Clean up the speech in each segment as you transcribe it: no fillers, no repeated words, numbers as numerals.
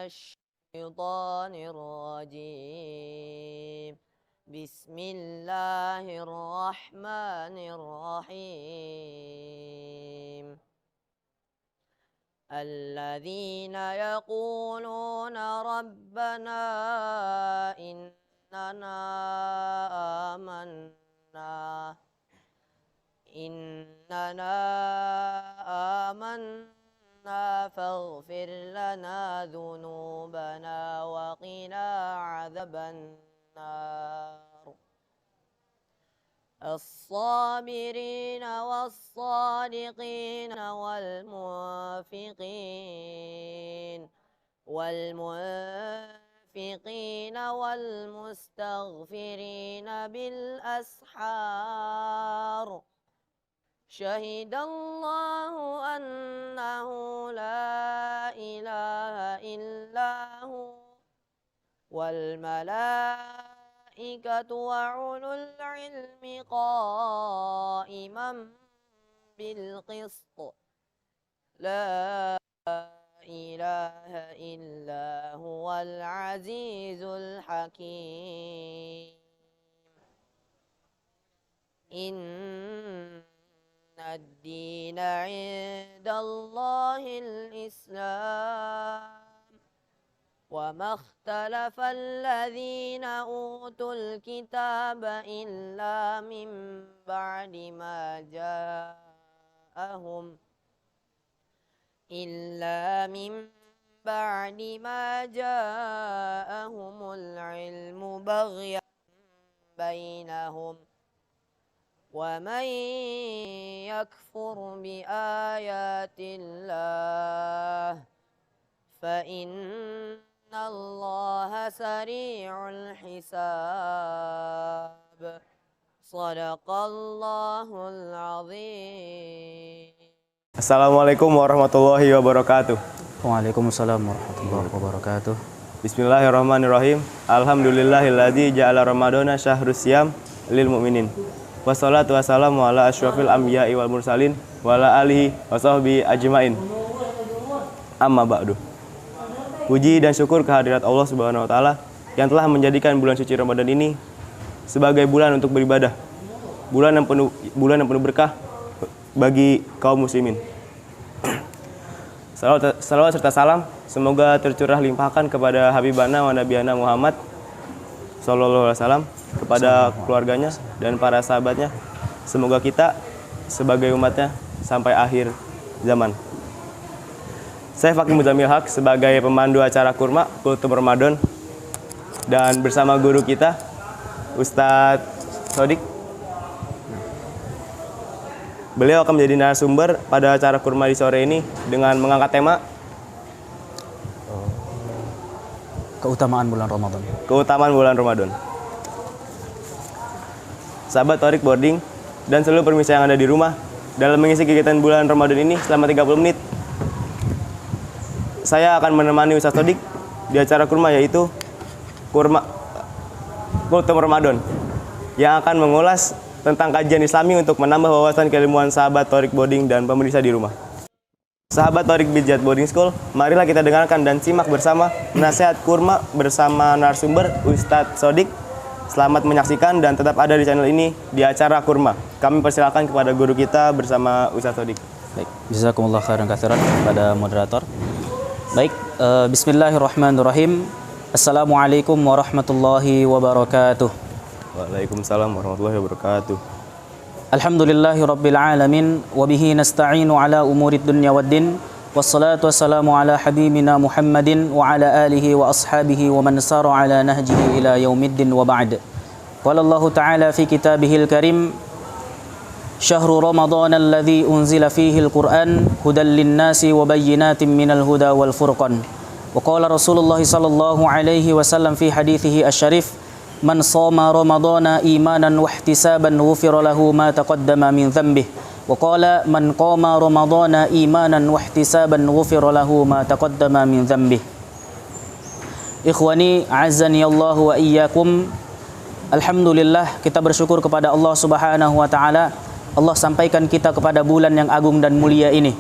الشيطان الرجيم. بسم الله الرحمن الرحيم. الذين يقولون ربنا إننا آمنا فاغفر لنا ذنوبنا وقنا عذاب النار. الصابرين والصادقين والمنفقين والمستغفرين بالأسحار. شهد الله أنه لا إله إلا هو والملائكة وأولو العلم قائما بالقسط. لا إله إلا هو العزيز الحكيم. إن الدين عند الله الإسلام وما اختلف الذين أوتوا الكتاب إلا من بعد ما جاءهم العلم بغيا بينهم. ومن يكفر بآيات الله فإن الله سريع الحساب. صدق الله العظيم. Assalamualaikum warahmatullahi wabarakatuh. Waalaikumsalam warahmatullahi wabarakatuh. Bismillahirrahmanirrahim. Alhamdulillahilladzi ja'ala ramadana syahrus syiyam lil mu'minin. Wassalatu wassalamu ala asyrafil anbiya'i wal mursalin wa ala alihi wa sahbihi ajmain. Amma ba'du. Puji dan syukur kehadirat Allah Subhanahu wa taala yang telah menjadikan bulan suci Ramadan ini sebagai bulan untuk beribadah. Bulan yang penuh berkah bagi kaum muslimin. Salawat serta salam semoga tercurah limpahkan kepada Habibana wa Nabiyana Muhammad sallallahu alaihi wasallam, kepada keluarganya dan para sahabatnya. Semoga kita sebagai umatnya sampai akhir zaman. Saya Fakih Muzamil Haq sebagai pemandu acara Kurma Kultum Ramadan, dan bersama guru kita Ustadz Sodik. Beliau akan menjadi narasumber pada acara Kurma di sore ini dengan mengangkat tema Keutamaan bulan Ramadan. Keutamaan bulan Ramadan. Sahabat Torik Boarding dan seluruh pemirsa yang ada di rumah, dalam mengisi kegiatan bulan Ramadan ini selama 30 menit, saya akan menemani Ustadz Sodik di acara Kurma, yaitu Kultum Ramadan, yang akan mengulas tentang kajian Islami untuk menambah wawasan keilmuan sahabat Torik Boarding dan pemirsa di rumah. Sahabat Torik Bijat Boarding School, marilah kita dengarkan dan simak bersama nasihat Kurma bersama narasumber Ustadz Sodik. Selamat menyaksikan dan tetap ada di channel ini di acara Kurma. Kami persilakan kepada guru kita bersama Ustadz Sodik. Baik, jazakumullah khairan katsiran kepada moderator. Baik, bismillahirrahmanirrahim. Assalamualaikum warahmatullahi wabarakatuh. Waalaikumsalam warahmatullahi wabarakatuh. Alhamdulillahi rabbil alamin wa bihi nasta'inu ala umurid dunya waddin. Wassalatu wassalamu ala habibina Muhammadin wa ala alihi wa ashabihi wa man sara ala nahjihi ila yaumiddin wa ba'd. Qala Allah ta'ala fi kitabihil karim, syahru Ramadan alladhi unzila fihi al-Qur'an hudan lin-nasi wa bayyinatin minal huda wal furqan. Wa qala Rasulullah sallallahu alaihi wasallam fi hadithihi asy-syarif, man shoma Ramadana imanan wa ihtisaban ghufira lahu ma taqaddama min dhanbihi. Wa qala man qama Ramadana imanan wa ihtisaban ghufira lahu ma taqaddama min dhanbihi. Ikhwani a'azzani Allah wa iyyakum. Alhamdulillah, kita bersyukur kepada Allah Subhanahu wa taala. Allah sampaikan kita kepada bulan yang agung dan mulia ini.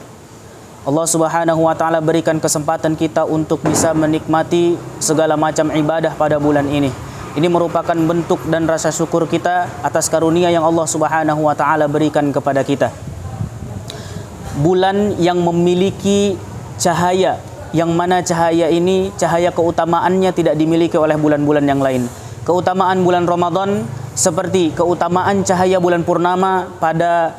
Allah Subhanahu wa taala berikan kesempatan kita untuk bisa menikmati segala macam ibadah pada bulan ini. Ini merupakan bentuk dan rasa syukur kita atas karunia yang Allah Subhanahu wa taala berikan kepada kita. Bulan yang memiliki cahaya, yang mana cahaya ini, cahaya keutamaannya tidak dimiliki oleh bulan-bulan yang lain. Keutamaan bulan Ramadan seperti keutamaan cahaya bulan purnama pada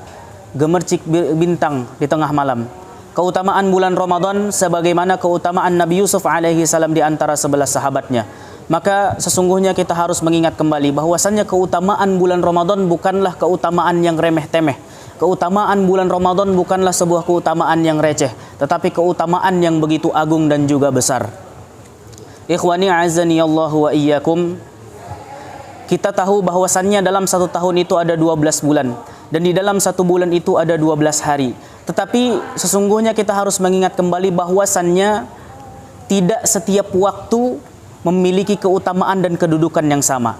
gemercik bintang di tengah malam. Keutamaan bulan Ramadan sebagaimana keutamaan Nabi Yusuf alaihi salam di antara 11 sahabatnya. Maka sesungguhnya kita harus mengingat kembali bahwasannya keutamaan bulan Ramadan bukanlah keutamaan yang remeh-temeh. Keutamaan bulan Ramadan bukanlah sebuah keutamaan yang receh, tetapi keutamaan yang begitu agung dan juga besar. Ikhwani azani Allah wa iyyakum. Kita tahu bahwasannya dalam satu tahun itu ada 12 bulan. Dan di dalam satu bulan itu ada 12 hari. Tetapi sesungguhnya kita harus mengingat kembali bahwasannya tidak setiap waktu memiliki keutamaan dan kedudukan yang sama.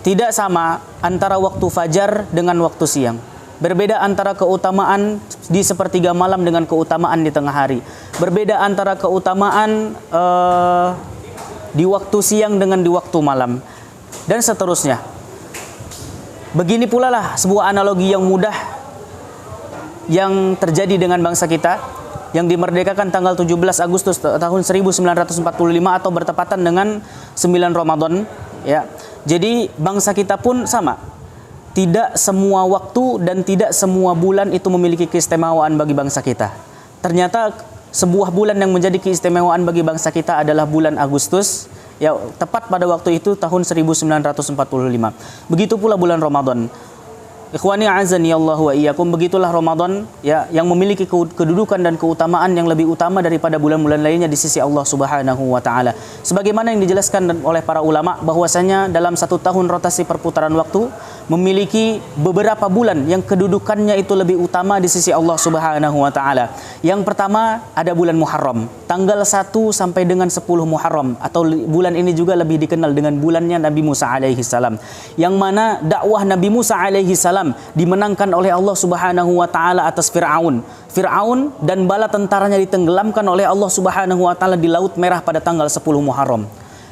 Tidak sama antara waktu fajar dengan waktu siang. Berbeda antara keutamaan di sepertiga malam dengan keutamaan di tengah hari. Berbeda antara keutamaan di waktu siang dengan di waktu malam. Dan seterusnya. Begini pula lah sebuah analogi yang mudah yang terjadi dengan bangsa kita yang dimerdekakan tanggal 17 Agustus tahun 1945 atau bertepatan dengan 9 Ramadan, ya. Jadi bangsa kita pun sama. Tidak semua waktu dan tidak semua bulan itu memiliki keistimewaan bagi bangsa kita. Ternyata sebuah bulan yang menjadi keistimewaan bagi bangsa kita adalah bulan Agustus, ya, tepat pada waktu itu tahun 1945. Begitu pula bulan Ramadan. Ikhwani azani Allah wa iyyakum, begitulah Ramadan, ya, yang memiliki kedudukan dan keutamaan yang lebih utama daripada bulan-bulan lainnya di sisi Allah Subhanahu wa taala. Sebagaimana yang dijelaskan oleh para ulama bahwasanya dalam satu tahun rotasi perputaran waktu memiliki beberapa bulan yang kedudukannya itu lebih utama di sisi Allah Subhanahu wa taala. Yang pertama ada bulan Muharram, tanggal 1 sampai dengan 10 Muharram, atau bulan ini juga lebih dikenal dengan bulannya Nabi Musa alaihi salam. Yang mana dakwah Nabi Musa alaihi salam dimenangkan oleh Allah Subhanahu wa taala atas Firaun. Firaun dan bala tentaranya ditenggelamkan oleh Allah Subhanahu wa taala di Laut Merah pada tanggal 10 Muharram.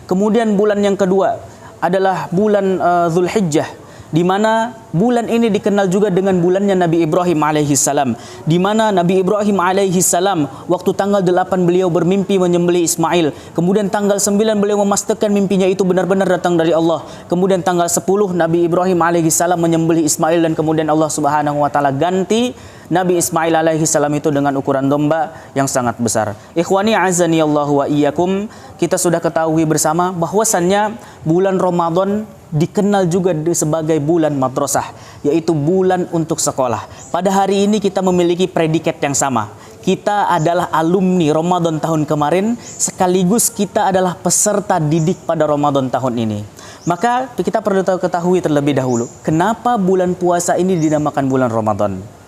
Kemudian bulan yang kedua adalah bulan Zulhijjah, di mana bulan ini dikenal juga dengan bulannya Nabi Ibrahim alaihi salam, di mana Nabi Ibrahim alaihi salam waktu tanggal 8 beliau bermimpi menyembelih Ismail, kemudian tanggal 9 beliau memastikan mimpinya itu benar-benar datang dari Allah, kemudian tanggal 10 Nabi Ibrahim alaihi salam menyembelih Ismail, dan kemudian Allah Subhanahu wa taala ganti Nabi Ismail alaihi salam itu dengan ukuran domba yang sangat besar. Ikhwani azani Allah wa iyyakum, kita sudah ketahui bersama bahwasannya bulan Ramadan dikenal juga sebagai bulan madrasah, yaitu bulan untuk sekolah. Pada hari ini kita memiliki predikat yang sama. Kita adalah alumni Ramadan tahun kemarin, sekaligus kita adalah peserta didik pada Ramadan tahun ini. Maka kita perlu ketahui terlebih dahulu, kenapa bulan puasa ini dinamakan bulan Ramadan.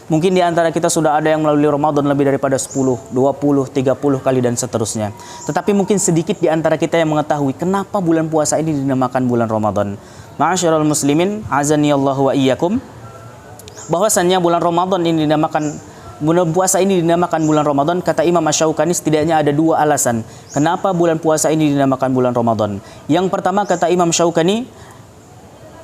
Mungkin di antara kita sudah ada yang melalui Ramadan lebih daripada 10, 20, 30 kali dan seterusnya. Tetapi mungkin sedikit di antara kita yang mengetahui kenapa bulan puasa ini dinamakan bulan Ramadan. Ma'asyiral muslimin, azani Allah wa iyyakum. Bahwasannya bulan Ramadan ini dinamakan, bulan puasa ini dinamakan bulan Ramadan, kata Imam Asy-Syaukani setidaknya ada dua alasan kenapa bulan puasa ini dinamakan bulan Ramadan. Yang pertama kata Imam Syaukani,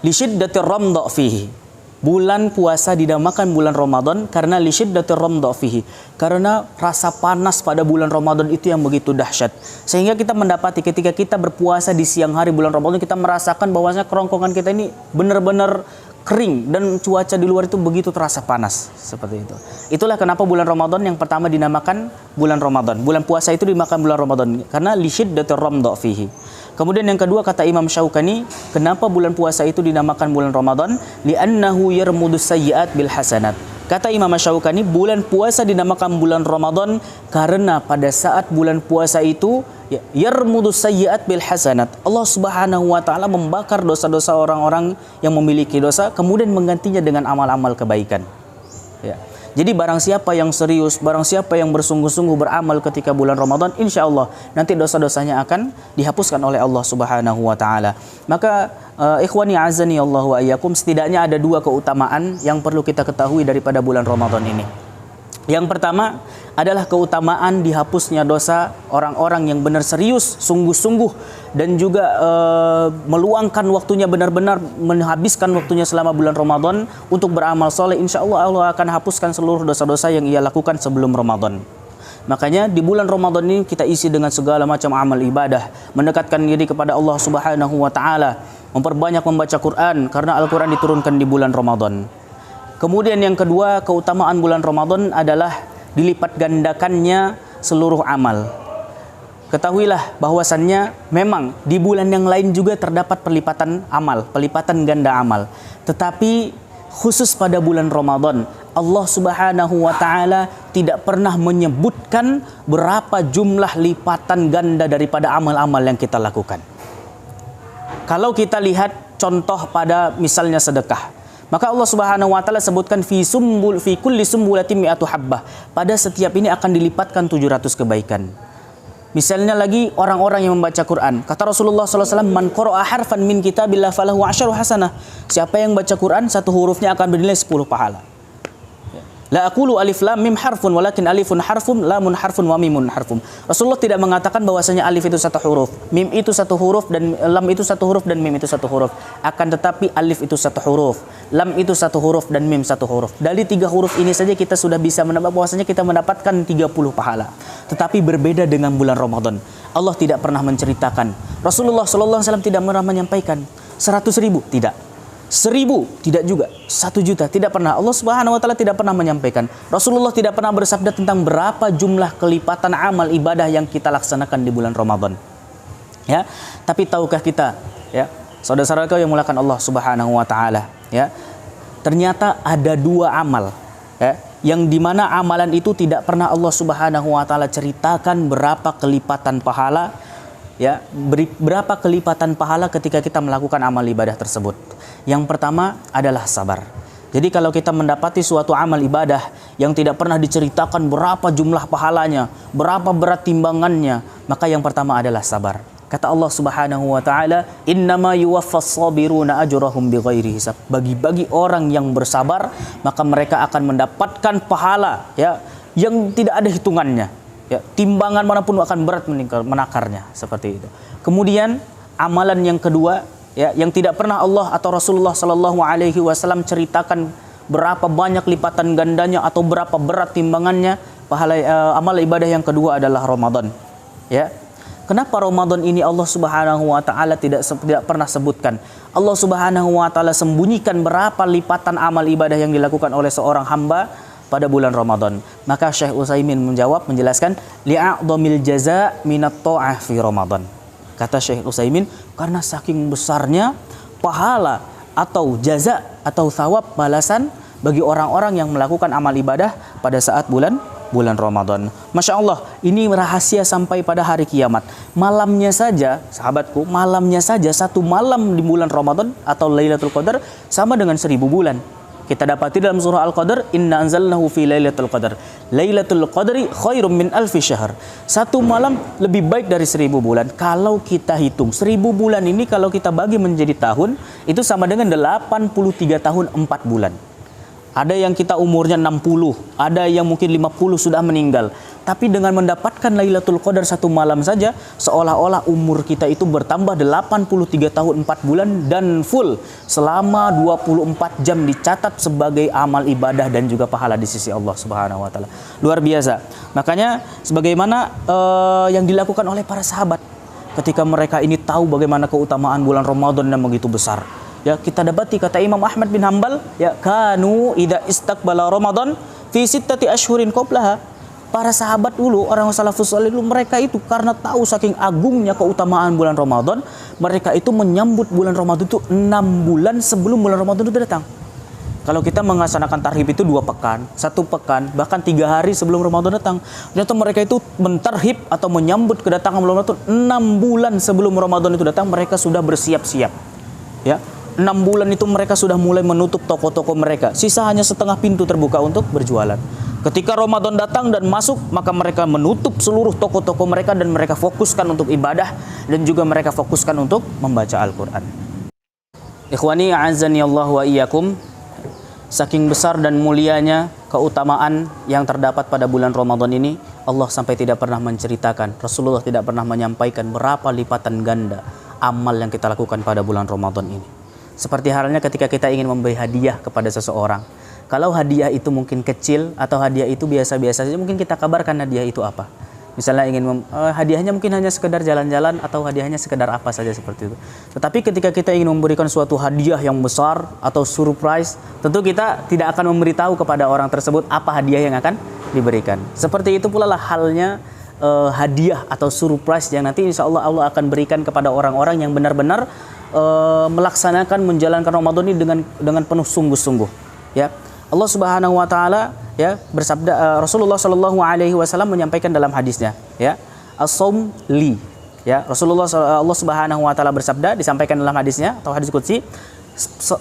li syiddatir ramdha fihi. Bulan puasa dinamakan bulan Ramadan karena li syiddatir ramdha fihi, karena rasa panas pada bulan Ramadan itu yang begitu dahsyat. Sehingga kita mendapati ketika kita berpuasa di siang hari bulan Ramadan, kita merasakan bahwasanya kerongkongan kita ini benar-benar kering dan cuaca di luar itu begitu terasa panas, seperti itu. Itulah kenapa bulan Ramadan yang pertama dinamakan bulan Ramadan. Bulan puasa itu dinamakan bulan Ramadan karena li syiddatir ramdha fihi. Kemudian yang kedua kata Imam Syaukani, kenapa bulan puasa itu dinamakan bulan Ramadan? Li'annahu yarmudus sayyi'at bil hasanat. Kata Imam Syaukani, bulan puasa dinamakan bulan Ramadan karena pada saat bulan puasa itu yarmudus sayyi'at bil hasanat. Allah Subhanahu wa taala membakar dosa-dosa orang-orang yang memiliki dosa, kemudian menggantinya dengan amal-amal kebaikan. Ya. Jadi barang siapa yang serius, barang siapa yang bersungguh-sungguh beramal ketika bulan Ramadan, insya Allah nanti dosa-dosanya akan dihapuskan oleh Allah Subhanahu wa taala. Maka ikhwani azani Allah wa iyyakum, setidaknya ada dua keutamaan yang perlu kita ketahui daripada bulan Ramadan ini. Yang pertama adalah keutamaan dihapusnya dosa orang-orang yang benar serius, sungguh-sungguh, dan juga meluangkan waktunya, benar-benar menghabiskan waktunya selama bulan Ramadan untuk beramal soleh. Insya Allah Allah akan hapuskan seluruh dosa-dosa yang ia lakukan sebelum Ramadan. Makanya di bulan Ramadan ini kita isi dengan segala macam amal ibadah, mendekatkan diri kepada Allah Subhanahu wa taala, memperbanyak membaca Quran karena Al-Quran diturunkan di bulan Ramadan. Kemudian yang kedua, keutamaan bulan Ramadan adalah dilipat gandakannya seluruh amal. Ketahuilah bahwasannya memang di bulan yang lain juga terdapat pelipatan amal, pelipatan ganda amal. Tetapi khusus pada bulan Ramadan, Allah Subhanahu wa taala tidak pernah menyebutkan berapa jumlah lipatan ganda daripada amal-amal yang kita lakukan. Kalau kita lihat contoh pada misalnya sedekah, maka Allah Subhanahu wa taala sebutkan fi kulli sumbulatin mi'atu habbah. Pada setiap ini akan dilipatkan 700 kebaikan. Misalnya lagi orang-orang yang membaca Quran. Kata Rasulullah SAW, man qara'a harfan min kitabillah falahu 10 hasanah. Siapa yang baca Quran, satu hurufnya akan bernilai 10 pahala. La aqulu alif lam mim harfun walakin alifun harfun, lamun harfun wa mimun harfun. Rasulullah tidak mengatakan bahwasanya alif itu satu huruf, mim itu satu huruf, dan lam itu satu huruf, dan mim itu satu huruf. Akan tetapi alif itu satu huruf, lam itu satu huruf, dan mim satu huruf. Dari 3 huruf ini saja kita sudah bisa menambah bahwasanya kita mendapatkan 30 pahala. Tetapi berbeda dengan bulan Ramadan. Allah tidak pernah menceritakan. Rasulullah SAW tidak pernah menyampaikan 100.000, tidak. 1.000 tidak juga, 1 juta tidak pernah. Allah Subhanahu wa taala tidak pernah menyampaikan. Rasulullah tidak pernah bersabda tentang berapa jumlah kelipatan amal ibadah yang kita laksanakan di bulan Ramadan. Ya, tapi tahukah kita, ya, saudara-saudara yang mulakan Allah Subhanahu wa taala, ya, ternyata ada 2 amal, ya, yang dimana amalan itu tidak pernah Allah Subhanahu wa taala ceritakan berapa kelipatan pahala, ya, berapa kelipatan pahala ketika kita melakukan amal ibadah tersebut. Yang pertama adalah sabar. Jadi kalau kita mendapati suatu amal ibadah yang tidak pernah diceritakan berapa jumlah pahalanya, berapa berat timbangannya, maka yang pertama adalah sabar. Kata Allah Subhanahu wa taala, "Innama yuwaffas sabiruna ajrahum bighairi hisab." Bagi orang yang bersabar, maka mereka akan mendapatkan pahala, ya, yang tidak ada hitungannya. Ya, timbangan manapun akan berat menakarnya, seperti itu. Kemudian amalan yang kedua, ya, yang tidak pernah Allah atau Rasulullah Sallallahu Alaihi Wasallam ceritakan berapa banyak lipatan gandanya atau berapa berat timbangannya, pahala amal ibadah yang kedua adalah Ramadan. Ya, kenapa Ramadan ini Allah Subhanahu Wa Taala tidak pernah sebutkan? Allah Subhanahu Wa Taala sembunyikan berapa lipatan amal ibadah yang dilakukan oleh seorang hamba pada bulan Ramadan. Maka Syekh Utsaimin menjelaskan, li'a'dhamil jaza' minat ta'ah fi Ramadan. Kata Syekh Utsaimin, karena saking besarnya pahala atau jaza atau thawab balasan bagi orang-orang yang melakukan amal ibadah pada saat bulan Ramadan. Masya Allah, ini rahasia sampai pada hari kiamat. Malamnya saja, sahabatku, malamnya saja, 1 malam di bulan Ramadan atau Lailatul Qadar sama dengan 1000 bulan. Kita dapati dalam surah Al-Qadar, inna anzalnahu fi Lailatul Qadar. Lailatul Qadri khairum min alfi syahr. 1 malam lebih baik dari 1000 bulan. Kalau kita hitung 1000 bulan ini, kalau kita bagi menjadi tahun, itu sama dengan 83 tahun 4 bulan. Ada yang kita umurnya 60, ada yang mungkin 50 sudah meninggal. Tapi dengan mendapatkan Lailatul Qadar 1 malam saja, seolah-olah umur kita itu bertambah 83 tahun 4 bulan dan full selama 24 jam dicatat sebagai amal ibadah dan juga pahala di sisi Allah Subhanahu wa taala. Luar biasa. Makanya sebagaimana yang dilakukan oleh para sahabat ketika mereka ini tahu bagaimana keutamaan bulan Ramadan yang begitu besar. Ya, kita dapati kata Imam Ahmad bin Hanbal, ya, kanu idza istaqbala Ramadan fi sittati ashhurin qablaha. Para sahabat dulu, orang salafus salih dulu, mereka itu karena tahu saking agungnya keutamaan bulan Ramadan, mereka itu menyambut bulan Ramadan itu 6 bulan sebelum bulan Ramadan itu datang. Kalau kita melaksanakan tarhib itu 2 pekan, 1 pekan, bahkan 3 hari sebelum Ramadan datang. Ternyata mereka itu mentarhib atau menyambut kedatangan bulan Ramadan 6 bulan sebelum Ramadan itu datang, mereka sudah bersiap-siap. Ya. 6 bulan itu mereka sudah mulai menutup toko-toko mereka. Sisa hanya setengah pintu terbuka untuk berjualan. Ketika Ramadan datang dan masuk, maka mereka menutup seluruh toko-toko mereka dan mereka fokuskan untuk ibadah dan juga mereka fokuskan untuk membaca Al-Quran. Ikhwani a'azzani Allah wa iyyakum. Saking besar dan mulianya keutamaan yang terdapat pada bulan Ramadan ini, Allah sampai tidak pernah menceritakan, Rasulullah tidak pernah menyampaikan berapa lipatan ganda amal yang kita lakukan pada bulan Ramadan ini. Seperti halnya ketika kita ingin memberi hadiah kepada seseorang. Kalau hadiah itu mungkin kecil atau hadiah itu biasa-biasa saja, mungkin kita kabarkan hadiah itu apa. Misalnya ingin hadiahnya mungkin hanya sekedar jalan-jalan atau hadiahnya sekedar apa saja seperti itu. Tetapi ketika kita ingin memberikan suatu hadiah yang besar atau surprise, tentu kita tidak akan memberitahu kepada orang tersebut apa hadiah yang akan diberikan. Seperti itu pula lah halnya hadiah atau surprise yang nanti insya Allah Allah akan berikan kepada orang-orang yang benar-benar melaksanakan menjalankan Ramadan ini dengan penuh sungguh-sungguh. Ya, Allah Subhanahu Wa Taala ya bersabda, Rasulullah Shallallahu Alaihi Wasallam menyampaikan dalam hadisnya, ya, as-saum li, ya, Allah Subhanahu Wa Taala bersabda, disampaikan dalam hadisnya atau hadis qudsi,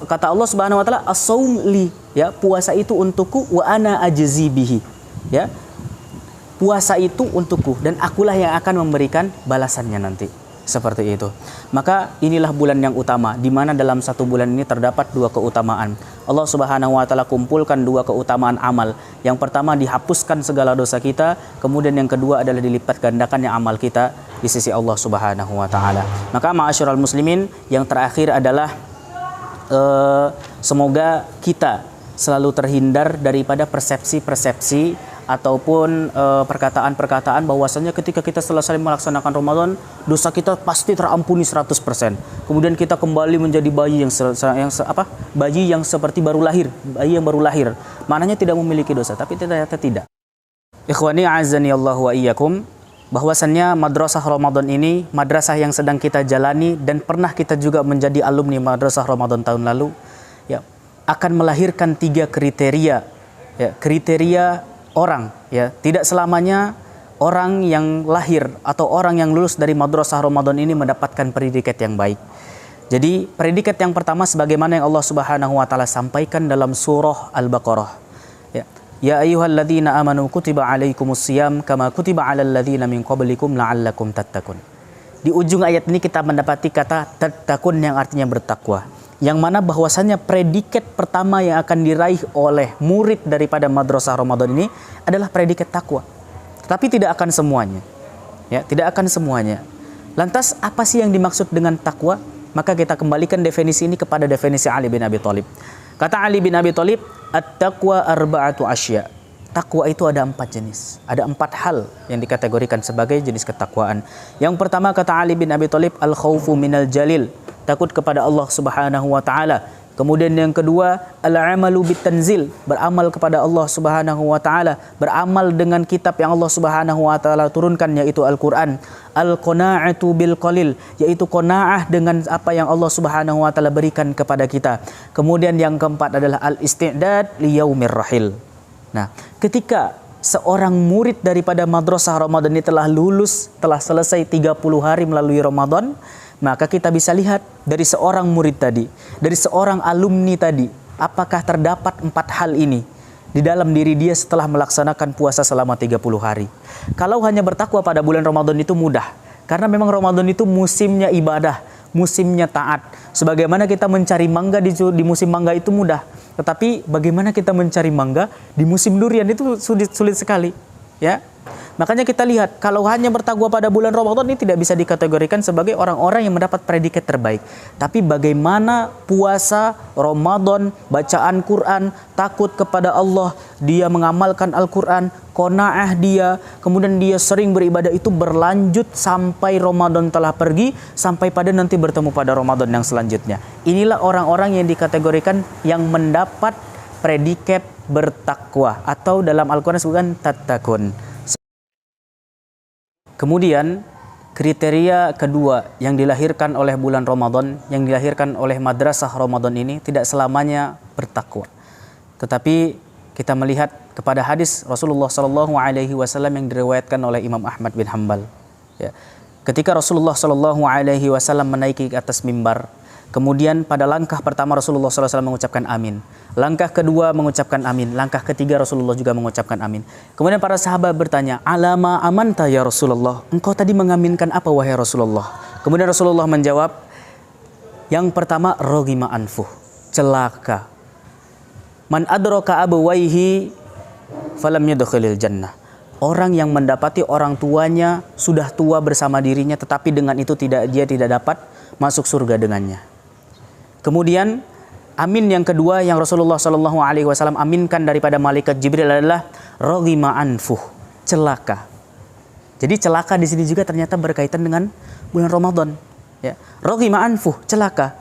kata Allah Subhanahu Wa Taala, as-saum li, ya, puasa itu untukku, wa ana ajzi bihi, ya, puasa itu untukku dan akulah yang akan memberikan balasannya nanti. Seperti itu. Maka inilah bulan yang utama, di mana dalam satu bulan ini terdapat dua keutamaan. Allah Subhanahu Wa Taala kumpulkan dua keutamaan amal. Yang pertama dihapuskan segala dosa kita, kemudian yang kedua adalah dilipat gandakannya amal kita di sisi Allah Subhanahu Wa Taala. Maka ma'asyiral muslimin, yang terakhir adalah semoga kita selalu terhindar daripada persepsi-persepsi ataupun perkataan-perkataan bahwasanya ketika kita selesai melaksanakan Ramadan, dosa kita pasti terampuni 100%. Kemudian kita kembali menjadi bayi bayi yang seperti baru lahir, bayi yang baru lahir. Maknanya tidak memiliki dosa, tapi ternyata tidak. Ikhwani a'azzani Allah wa iyyakum, bahwasannya madrasah Ramadan ini madrasah yang sedang kita jalani dan pernah kita juga menjadi alumni madrasah Ramadan tahun lalu, ya, akan melahirkan 3 kriteria, ya, kriteria orang, ya, tidak selamanya orang yang lahir atau orang yang lulus dari madrasah Ramadan ini mendapatkan predikat yang baik. Jadi predikat yang pertama sebagaimana yang Allah Subhanahu Wa Taala sampaikan dalam surah Al-Baqarah, ya, ya ayyuhalladzina amanu kutiba alaikumusiyam kama kutiba alal ladzina min qablikum la'allakum tattaqun. Di ujung ayat ini kita mendapati kata tattaqun yang artinya bertakwa, yang mana bahwasannya predikat pertama yang akan diraih oleh murid daripada madrasah Ramadan ini adalah predikat takwa. Tapi tidak akan semuanya. Ya, tidak akan semuanya. Lantas apa sih yang dimaksud dengan takwa? Maka kita kembalikan definisi ini kepada definisi Ali bin Abi Thalib. Kata Ali bin Abi Thalib, at-taqwa arba'atu asya. Takwa itu ada 4 jenis. Ada 4 hal yang dikategorikan sebagai jenis ketakwaan. Yang pertama kata Ali bin Abi Thalib, al-khawfu minal jalil, takut kepada Allah Subhanahu Wa Taala. Kemudian yang kedua, al-amalu bitanzil, beramal kepada Allah Subhanahu Wa Taala, beramal dengan kitab yang Allah Subhanahu Wa Taala turunkan, yaitu Al-Quran. Al-qana'atu bil qalil, yaitu qanaah dengan apa yang Allah Subhanahu Wa Taala berikan kepada kita. Kemudian yang keempat adalah al-isti'dad li yaumir rahil. Nah, ketika seorang murid daripada madrasah Ramadan ini telah lulus, telah selesai 30 hari melalui Ramadan, maka kita bisa lihat dari seorang murid tadi, dari seorang alumni tadi, apakah terdapat 4 hal ini di dalam diri dia setelah melaksanakan puasa selama 30 hari. Kalau hanya bertakwa pada bulan Ramadan itu mudah, karena memang Ramadan itu musimnya ibadah, musimnya taat. Sebagaimana kita mencari mangga di musim mangga itu mudah, tetapi bagaimana kita mencari mangga di musim durian itu sulit sekali, ya. Makanya kita lihat, kalau hanya bertakwa pada bulan Ramadan ini tidak bisa dikategorikan sebagai orang-orang yang mendapat predikat terbaik. Tapi bagaimana puasa, Ramadan, bacaan Quran, takut kepada Allah, dia mengamalkan Al-Quran, qanaah dia, kemudian dia sering beribadah itu berlanjut sampai Ramadan telah pergi, sampai pada nanti bertemu pada Ramadan yang selanjutnya. Inilah orang-orang yang dikategorikan yang mendapat predikat bertakwa, atau dalam Al-Quran disebutkan tattaqun. Kemudian kriteria kedua yang dilahirkan oleh bulan Ramadan, yang dilahirkan oleh madrasah Ramadan ini tidak selamanya bertakwa. Tetapi kita melihat kepada hadis Rasulullah Shallallahu Alaihi Wasallam yang diriwayatkan oleh Imam Ahmad bin Hanbal. Ya. Ketika Rasulullah Shallallahu Alaihi Wasallam menaiki ke atas mimbar, kemudian pada langkah pertama Rasulullah SAW mengucapkan amin. Langkah kedua mengucapkan amin. Langkah ketiga Rasulullah juga mengucapkan amin. Kemudian para sahabat bertanya, alama amanta ya Rasulullah, engkau tadi mengaminkan apa wahai Rasulullah? Kemudian Rasulullah menjawab, yang pertama rogima anfuh, celaka. Man adraka abawaihi falam yadkhulil jannah. Orang yang mendapati orang tuanya sudah tua bersama dirinya, tetapi dengan itu dia tidak dapat masuk surga dengannya. Kemudian amin yang kedua yang Rasulullah SAW aminkan daripada malaikat Jibril adalah raghima anfuh, celaka. Jadi celaka di sini juga ternyata berkaitan dengan bulan Ramadan. Ya, raghima anfuh, celaka.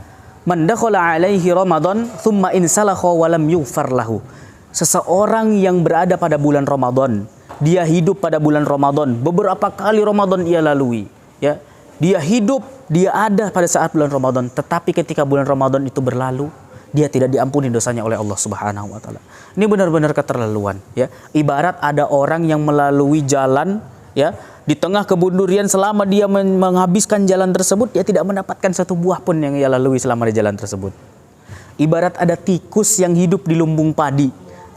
Man dakhala alaihi Ramadan thumma insalakha wa lam yughfar lahu. Seseorang yang berada pada bulan Ramadan, dia hidup pada bulan Ramadan, beberapa kali Ramadan ia lalui, ya. Dia hidup, dia ada pada saat bulan Ramadan, tetapi ketika bulan Ramadan itu berlalu, dia tidak diampuni dosanya oleh Allah Subhanahu wa taala. Ini benar-benar keterlaluan, ya. Ibarat ada orang yang melalui jalan, ya, di tengah kebun durian, selama dia menghabiskan jalan tersebut, dia tidak mendapatkan satu buah pun yang ia lalui selama di jalan tersebut. Ibarat ada tikus yang hidup di lumbung padi,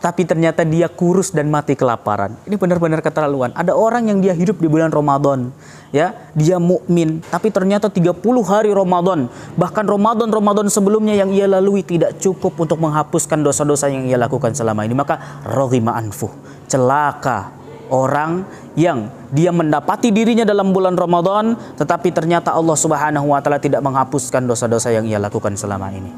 tapi ternyata dia kurus dan mati kelaparan. Ini benar-benar keterlaluan. Ada orang yang dia hidup di bulan Ramadan, ya, dia mukmin, tapi ternyata 30 hari Ramadan, bahkan Ramadan sebelumnya yang ia lalui tidak cukup untuk menghapuskan dosa-dosa yang ia lakukan selama ini. Maka raghima anfuh, celaka orang yang dia mendapati dirinya dalam bulan Ramadan, tetapi ternyata Allah Subhanahu wa taala tidak menghapuskan dosa-dosa yang ia lakukan selama ini.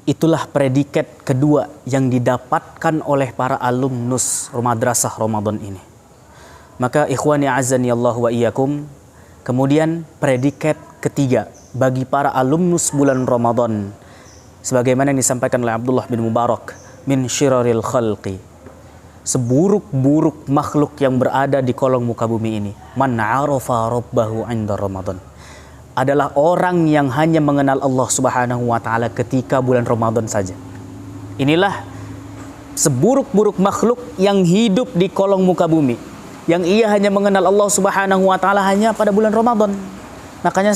Itulah predikat kedua yang didapatkan oleh para alumnus madrasah Ramadan ini. Maka ikhwani azani Allah wa iyyakum, kemudian predikat ketiga bagi para alumnus bulan Ramadan, sebagaimana yang disampaikan oleh Abdullah bin Mubarak, min syiraril khalqi, seburuk-buruk makhluk yang berada di kolong muka bumi ini, man arafa rabbahu 'inda Ramadan, adalah orang yang hanya mengenal Allah Subhanahu wa taala ketika bulan Ramadan saja. Inilah seburuk-buruk makhluk yang hidup di kolong muka bumi, yang ia hanya mengenal Allah Subhanahu wa taala hanya pada bulan Ramadan. Makanya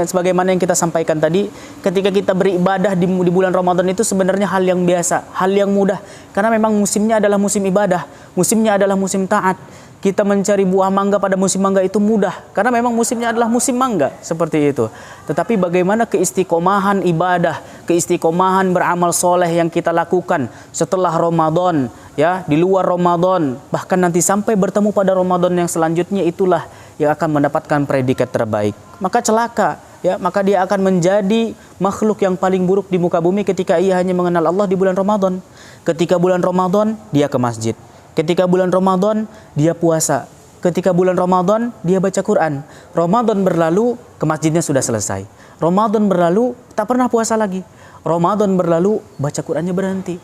sebagaimana yang kita sampaikan tadi, ketika kita beribadah di bulan Ramadan itu sebenarnya hal yang biasa, hal yang mudah, karena memang musimnya adalah musim ibadah, musimnya adalah musim taat. Kita mencari buah mangga pada musim mangga itu mudah, karena memang musimnya adalah musim mangga, seperti itu. Tetapi bagaimana keistiqomahan ibadah, keistiqomahan beramal soleh yang kita lakukan setelah Ramadan, ya, di luar Ramadan, bahkan nanti sampai bertemu pada Ramadan yang selanjutnya, itulah yang akan mendapatkan predikat terbaik. Maka celaka, ya, maka dia akan menjadi makhluk yang paling buruk di muka bumi ketika ia hanya mengenal Allah di bulan Ramadan. Ketika bulan Ramadan dia ke masjid. Ketika bulan Ramadan dia puasa. Ketika bulan Ramadan dia baca Quran. Ramadan berlalu, ke masjidnya sudah selesai. Ramadan berlalu, tak pernah puasa lagi. Ramadan berlalu, baca Qurannya berhenti.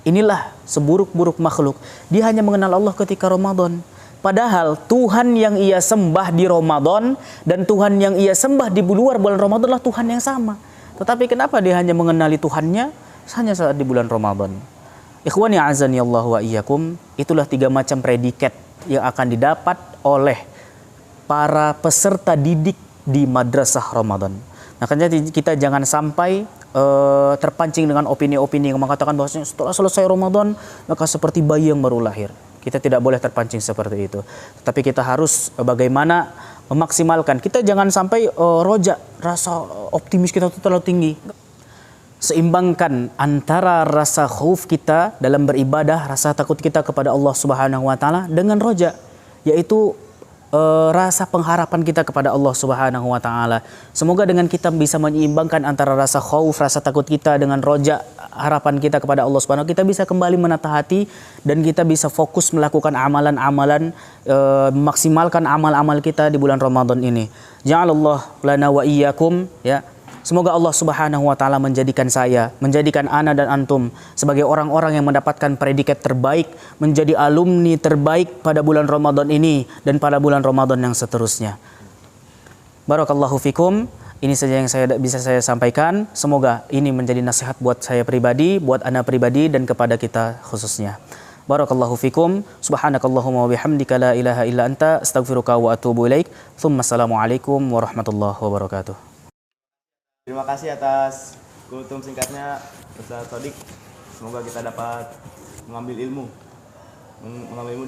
Inilah seburuk-buruk makhluk. Dia hanya mengenal Allah ketika Ramadan. Padahal Tuhan yang ia sembah di Ramadan dan Tuhan yang ia sembah di luar bulan Ramadan adalah Tuhan yang sama. Tetapi kenapa dia hanya mengenali Tuhannya hanya saat di bulan Ramadan? Ikhwani azani Allah wa iyyakum, itulah 3 macam predikat yang akan didapat oleh para peserta didik di madrasah Ramadan. Makanya kita jangan sampai terpancing dengan opini-opini yang mengatakan bahwasanya setelah selesai Ramadan maka seperti bayi yang baru lahir. Kita tidak boleh terpancing seperti itu. Tetapi kita harus bagaimana memaksimalkan. Kita jangan sampai rojak, rasa optimis kita itu terlalu tinggi. Seimbangkan antara rasa khauf kita dalam beribadah, rasa takut kita kepada Allah Subhanahu wa taala dengan roja, yaitu rasa pengharapan kita kepada Allah Subhanahu wa taala. Semoga dengan kita bisa menyeimbangkan antara rasa khauf, rasa takut kita dengan roja, harapan kita kepada Allah Subhanahu wa taala, kita bisa kembali menata hati dan kita bisa fokus melakukan amalan-amalan, memaksimalkan amal-amal kita di bulan Ramadan ini. Ja'alallah lana wa iyyakum, ya. Semoga Allah Subhanahu wa taala menjadikan saya, menjadikan ana dan antum sebagai orang-orang yang mendapatkan predikat terbaik, menjadi alumni terbaik pada bulan Ramadan ini dan pada bulan Ramadan yang seterusnya. Barakallahu fikum. Ini saja yang bisa saya sampaikan. Semoga ini menjadi nasihat buat saya pribadi, buat ana pribadi dan kepada kita khususnya. Barakallahu fikum. Subhanakallahumma wa bihamdika la ilaha illa anta astaghfiruka wa atubu ilaik. Assalamualaikum warahmatullahi wabarakatuh. Terima kasih atas kultum singkatnya Ustaz Sodik. Semoga kita dapat mengambil ilmu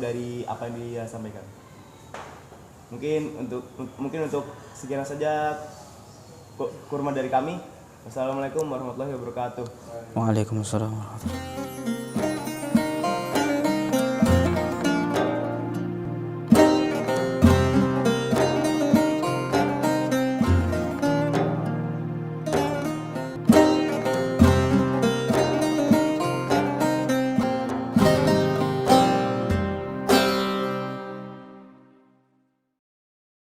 dari apa yang dia sampaikan. Mungkin untuk sekian saja kurma dari kami. Wassalamualaikum warahmatullahi wabarakatuh. Waalaikumsalam warahmatullahi wabarakatuh.